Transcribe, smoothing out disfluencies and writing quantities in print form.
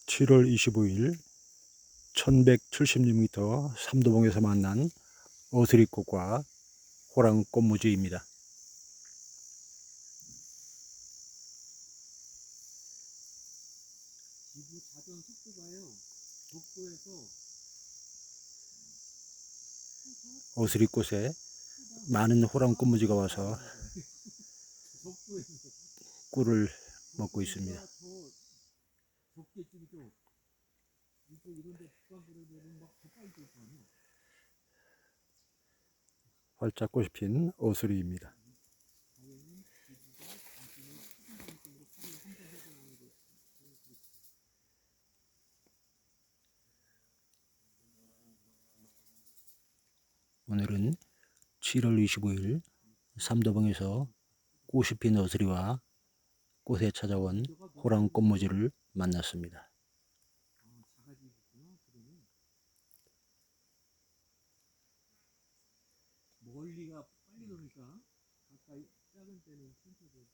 7월 25일 1176m 삼도봉에서 만난 어스리꽃과 호랑꽃무지입니다. 지구 자전 속도가요. 독도에서 어스리꽃에 많은 호랑꽃무지가 와서 독도에서 꿀을 먹고 있습니다. 저 적게 찍죠. 이런 데 북한분들은 막 가까이 뛸 거 아니야. 활짝 꽃이 핀 어스리입니다. 자연은 지구가 자신의 수중중심으로 하루에 한 번 회전하는 거. 오늘은 7월 25일 삼도봉에서 꽃이 핀 어스리와 꽃에 찾아온 호랑꽃무지를 만났습니다. 자가지 있구나. 그러면 멀리가 빨리 도니까 가까이 작은 때는 천천히.